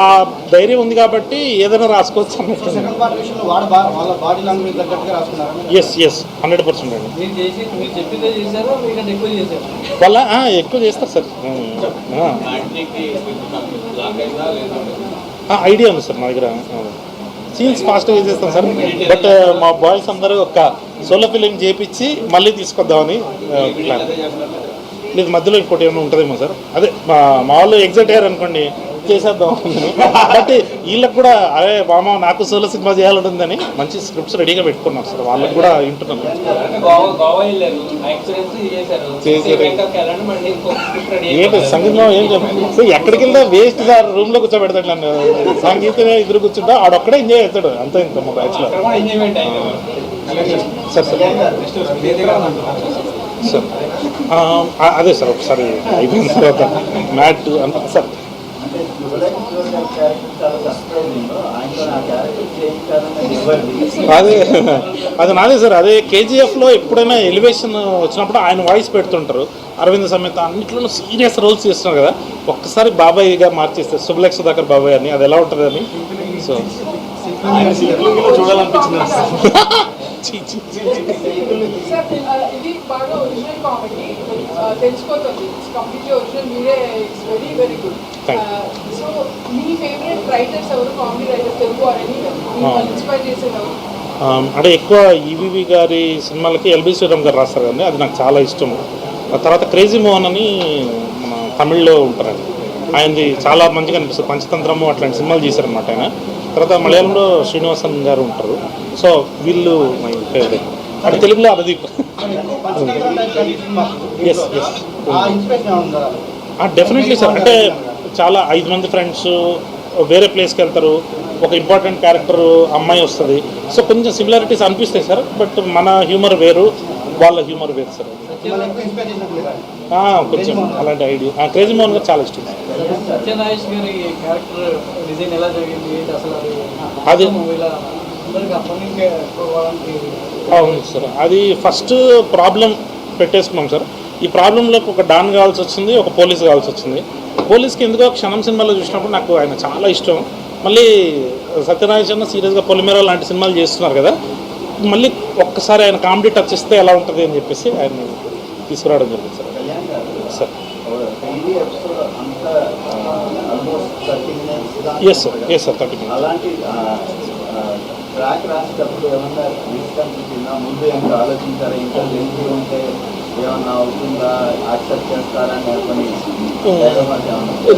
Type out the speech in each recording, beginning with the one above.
ఆ ధైర్యం ఉంది కాబట్టి ఏదైనా రాసుకోవచ్చు అన్నట్టు. ఎస్ 100% అండి. వాళ్ళ ఎక్కువ చేస్తారు సార్. ఐడియా ఉంది సార్ మా దగ్గర. సీన్స్ ఫాస్ట్గా వేసేస్తాం సార్. బట్ మా బాయ్స్ అందరూ ఒక సోలో ఫిలిం చేయించి మళ్ళీ తీసుకొద్దామని ప్లాన్. లేదు మధ్యలో ఇంకోటి ఏమైనా ఉంటుందేమో సార్. అదే మా వాళ్ళు ఎగ్జైట్ అయ్యారు అనుకోండి, చేసేద్దాం. బట్ వీళ్ళకి కూడా అదే మామ నాకు సోలో సినిమా చేయాలంటుందని మంచి స్క్రిప్ట్స్ రెడీగా పెట్టుకున్నారు సార్. వాళ్ళకి కూడా వింటున్నాను. ఏంటి సంగీతం ఏం చెప్పారు, ఎక్కడికి వెళ్తా వేస్ట్ సార్. రూమ్ లో కూర్చోబెడతాడు నన్ను, సంగీతం ఎదురు కూర్చుంటా ఆడొక్కడే ఎంజాయ్ చేస్తాడు అంత ఇంత మా బ్యాచ్ లో. సార్ సార్ అదే సార్ ఒకసారి అయిపోయిన తర్వాత మ్యాట్ అంత సార్. అది నాదే సార్. అదే కేజీఎఫ్లో ఎప్పుడైనా ఎలివేషన్ వచ్చినప్పుడు ఆయన వాయిస్ పెడుతుంటారు. అరవింద్ సమేత అన్నింటిలో సీరియస్ రోల్స్ చేస్తున్నారు కదా, ఒక్కసారి బాబాయ్గా మార్చేస్తారు శుభలేఖ సుధాకర్ బాబాయ్ అని. అది ఎలా ఉంటుంది అని సో చూడాలనిపించింది. ఇది బాగా ఒరిజినల్ కామెడీ తెలిసిపోతుంది. కంప్లీట్లీ ఒరిజినల్ మీరే. It's very very good. So me favourite writers ఎవరు, కామెడీ రైటర్స్ తెలుగు అని ఇన్స్పైర్ చేసేవారు? అంటే ఎక్కువ ఈవీవి గారి సినిమాలకి ఎల్బి శ్రీరామ్ గారు రాస్తారు కదండి, అది నాకు చాలా ఇష్టం. తర్వాత క్రేజీ మోహన్ అని మన తమిళ్లో ఉంటారండి, ఆయనది చాలా మంచిగా అనిపిస్తుంది. పంచతంత్రము అట్లాంటి సినిమాలు చేశారనమాట ఆయన. తర్వాత మలయాళంలో శ్రీనివాసన్ గారు ఉంటారు. సో వీళ్ళు మై ఫేవరెట్. అంటే తెలుగులో అరదీప్. Yes definitely sir. అంటే చాలా 5 మంది ఫ్రెండ్స్ వేరే ప్లేస్కి వెళ్తారు, ఒక ఇంపార్టెంట్ క్యారెక్టర్ అమ్మాయి వస్తుంది. సో కొంచెం సిమిలారిటీస్ అనిపిస్తాయి సార్. బట్ మన హ్యూమర్ వేరు, వాళ్ళ హ్యూమర్ వేరు సార్. కొంచెం అలాంటి ఐడియా. క్రేజీ మోహన్ గారు చాలా ఇష్టం. అది అవును సార్. అది ఫస్ట్ ప్రాబ్లం పెట్టేసుకున్నాం సార్. ఈ ప్రాబ్లంలోకి ఒక డాన్ కావాల్సి వచ్చింది, ఒక పోలీస్ కావాల్సి వచ్చింది. పోలీస్కి ఎందుకో క్షణం సినిమాలో చూసినప్పుడు నాకు ఆయన చాలా ఇష్టం. మళ్ళీ సత్యనారాయణ సీరియస్గా పొలిమేర లాంటి సినిమాలు చేస్తున్నారు కదా, మళ్ళీ ఒక్కసారి ఆయన కామెడీ టచ్ ఇస్తే ఎలా ఉంటుంది అని చెప్పేసి ఆయన తీసుకురావడం జరిగింది sir. Sir yes sir 30 minutes.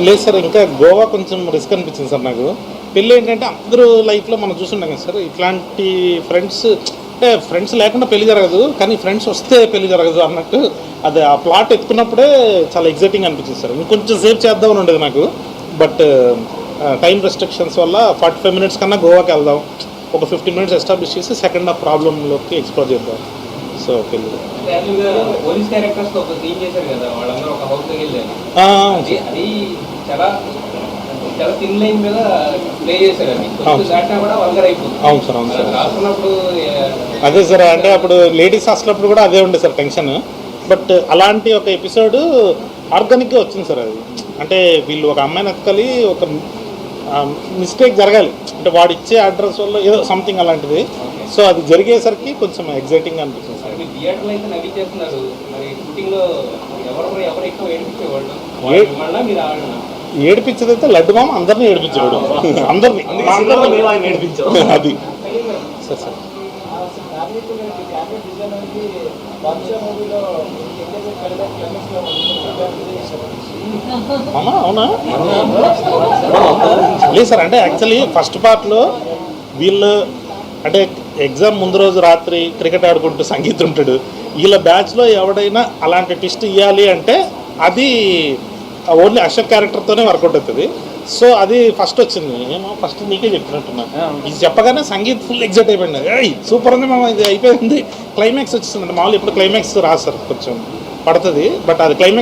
లేదు సార్, ఇంకా గోవా కొంచెం రిస్క్ అనిపించింది సార్ నాకు. పెళ్ళి ఏంటంటే అందరూ లైఫ్లో మనం చూస్తుంటాం కదా సార్, ఇట్లాంటి ఫ్రెండ్స్ అంటే ఫ్రెండ్స్ లేకుండా పెళ్లి జరగదు, కానీ ఫ్రెండ్స్ వస్తే పెళ్లి జరగదు అన్నట్టు. అది ఆ ప్లాట్ ఎత్తుకున్నప్పుడే చాలా ఎగ్జైటింగ్ అనిపించింది సార్. ఇంకొంచెం సేపు చేద్దామని ఉండేది నాకు. బట్ టైం రెస్ట్రిక్షన్స్ వల్ల 45 minutes కన్నా గోవాకి వెళ్దాం, ఒక 15 minutes ఎస్టాబ్లిష్ చేసి సెకండ్ హాఫ్ ప్రాబ్లంలోకి ఎక్స్ప్లోర్ చేద్దాం. సో పెళ్ళి అవును సార్. అవును సార్. అదే సార్. అంటే అప్పుడు లేడీస్ హాస్టల్ కూడా అదే ఉండే సార్ టెన్షన్. బట్ అలాంటి ఒక ఎపిసోడ్ ఆర్గానిక్గా వచ్చింది సార్. అది అంటే వీళ్ళు ఒక అమ్మాయిని ఎత్తుకలి, ఒక మిస్టేక్ జరగాలి అంటే వాడు ఇచ్చే అడ్రస్ వల్ల ఏదో సంథింగ్ అలాంటిది. సో అది జరిగేసరికి కొంచెం ఎగ్జైటింగ్ అనిపిస్తుంది సార్. ఏడిపించేదైతే లడ్డు మామ అందరినీ ఏడిపించాడు, అందరినీ అది సార్. సార్ అవునా? లేదు సార్. అంటే యాక్చువల్లీ ఫస్ట్ పార్ట్లో వీళ్ళు అంటే ఎగ్జామ్ ముందు రోజు రాత్రి క్రికెట్ ఆడుకుంటూ సంగీతం ఉంటాడు. వీళ్ళ బ్యాచ్లో ఎవడైనా అలాంటి ట్విస్ట్ ఇవ్వాలి అంటే అది ఓన్లీ అశోక్ క్యారెక్టర్తోనే వర్కౌట్ అవుతుంది. సో అది ఫస్ట్ వచ్చింది. ఏమో ఫస్ట్ నీకే చెప్పినట్టున్నా. ఇది చెప్పగానే సంగీత్ ఫుల్ ఎగ్జైట్ అయిపోయింది. సూపర్ ఉంది మామ, ఇది అయిపోయింది. క్లైమాక్స్ వచ్చిందంటే మామూలు ఇప్పుడు క్లైమాక్స్ రాదు సార్, కొంచెం పడుతుంది. బట్ అది క్లైమాక్స్